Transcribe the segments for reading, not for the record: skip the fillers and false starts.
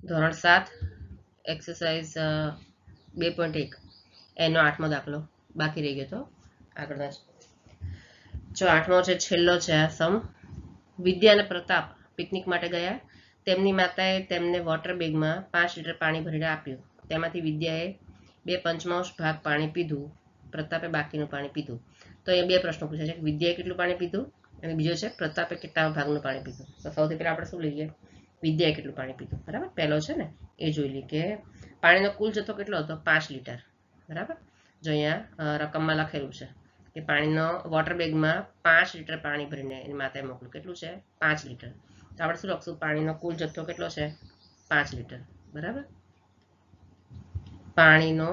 ધોરણ 7 એક્સરસાઇઝ 2.1 એનો 8મો દાખલો બાકી રહી ગયો તો આગળના જો 8મો છે છેલ્લો છે આ સમ. વિદ્યા અને પ્રતાપ પિકનિક માટે ગયા. તેમની માતાએ તેમને વોટર બેગમાં 5 લીટર પાણી ભરીને આપ્યું. તેમાંથી વિદ્યાએ 2/5 ભાગ પાણી પીધું, પ્રતાપે બાકીનું પાણી પીધું. તો એ બે પ્રશ્નો પૂછે છે કે વિદ્યાએ કેટલું પાણી પીધું અને બીજો છે પ્રતાપે કેટલા ભાગનું પાણી પીધું. તો સૌથી પહેલા આપણે શું લઈએ, વિદ્યાએ કેટલું પાણી પીધું. બરાબર, પહેલો છે ને એ જોઈ લઈએ કે પાણીનો કુલ જથ્થો કેટલો હતો, 5 લીટર. બરાબર, જો અહીંયા રકમમાં લખેલું છે કે પાણીનો વોટર બેગમાં 5 લીટર પાણી ભરીને એની માતાએ મોકલ્યું. કેટલું છે, 5 લીટર. તો આપણે શું લખશું, પાણીનો કુલ જથ્થો કેટલો છે, 5 લીટર. બરાબર, પાણીનો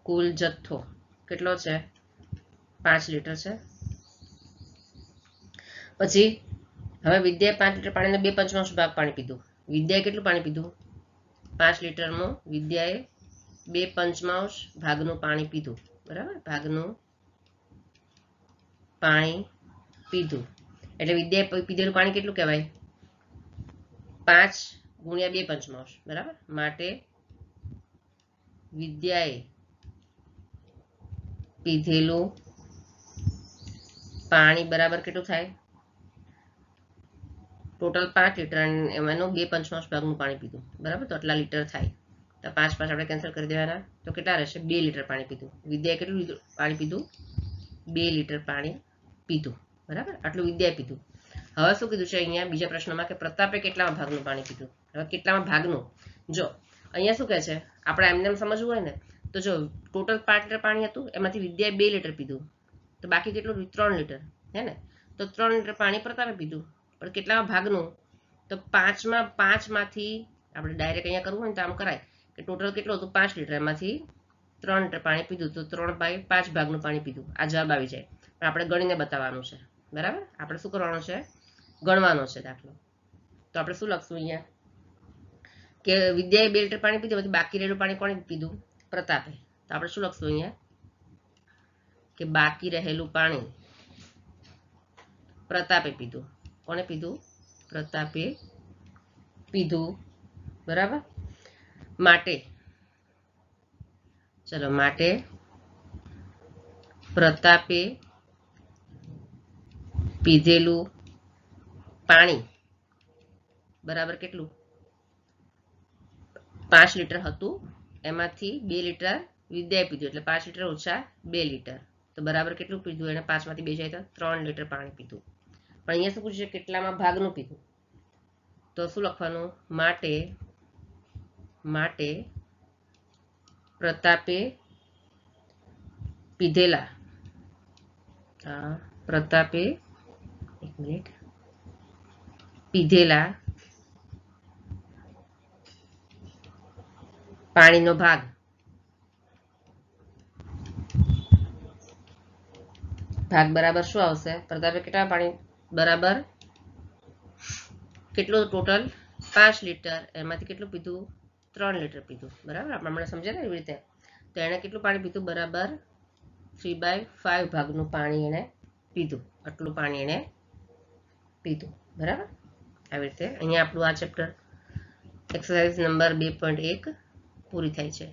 કુલ જથ્થો કેટલો છે, 5 લીટર છે. પછી હવે વિદ્યાએ 5 લીટર પાણીનો 2/5 ભાગ પાણી પીધું. વિદ્યાએ કેટલું પાણી પીધું, 5 લીટરનું વિદ્યાએ 2/5 ભાગનું પાણી પીધું. બરાબર, ભાગનું પાણી પીધું એટલે વિદ્યાએ પીધેલું પાણી કેટલું કહેવાય, 5 ગુણ્યા 2/5. બરાબર, માટે વિદ્યાએ પીધેલું પાણી બરાબર કેટલું થાય, ટોટલ 5 લીટર એમાંનું 2/5 ભાગનું પાણી પીધું. બરાબર, તો આટલા લીટર થાય. તો 5 આપણે કેન્સલ કરી દેવાના. તો કેટલા રહેશે, 2 લીટર પાણી પીધું. વિદ્યાએ કેટલું પાણી પીધું, 2 લીટર પાણી પીધું. બરાબર, આટલું વિદ્યાએ પીધું. હવે શું કીધું છે અહીંયા બીજા પ્રશ્નમાં કે પ્રતાપે કેટલામાં ભાગનું પાણી પીધું. હવે કેટલામાં ભાગનું, જો અહીંયા શું કહે છે, આપણે એમને સમજવું હોય ને તો જો ટોટલ 5 લીટર પાણી હતું એમાંથી વિદ્યાએ 2 લીટર પીધું, તો બાકી કેટલું, 3 લીટર. હે ને, તો 3 લીટર પાણી પ્રતાપે પીધું. પણ કેટલામાં ભાગનું, તો 5માંથી આપણે ડાયરેક્ટ અહીંયા કરવું હોય ને તો આમ કરાય કે ટોટલ કેટલું હતું, 5 લીટર, એમાંથી 3 લીટર પાણી પીધું, તો 3/5 ભાગનું પાણી પીધું. આ જવાબ આવી જાય. પણ આપણે ગણીને બતાવવાનું છે. બરાબર, આપણે શું કરવાનું છે, ગણવાનો છે દાખલો. તો આપણે શું લખશું અહીંયા કે વિદ્યાએ 2 લીટર પાણી પીધું, પછી બાકી રહેલું પાણી કોણે પીધું, પ્રતાપે. તો આપણે શું લખશું અહીંયા કે બાકી રહેલું પાણી પ્રતાપે પીધું. કોને પીધું, પ્રતાપે પીધું. બરાબર, માટે ચલો માટે પ્રતાપે પીધેલું પાણી બરાબર કેટલું, 5 લીટર હતું એમાંથી 2 લીટર વિદ્યાએ પીધું, એટલે 5 લીટર ઓછા 2 લીટર. તો બરાબર કેટલું પીધું, એને 5માંથી 2 જાય તો 3 લીટર પાણી પીધું. પણ અહીંયા શું પૂછ્યું છે, કેટલામાં ભાગનું પીધું. તો શું લખવાનું, માટે પ્રતાપે પીધેલા પીધેલા પાણીનો ભાગ બરાબર શું આવશે, પ્રતાપે કેટલા પાણી બરાબર કેટલું, ટોટલ 5 લીટર, એમાંથી કેટલું પીધું, 3 લીટર પીધું. બરાબર, આપણે હમણાં સમજ્યા ને એવી રીતે. તો એણે કેટલું પાણી પીધું, બરાબર 3/5 ભાગનું પાણી એણે પીધું. આટલું પાણી એણે પીધું. બરાબર, આવી રીતે અહીંયા આપણું આ ચેપ્ટર એક્સરસાઇઝ નંબર 2.1 પૂરી થાય છે.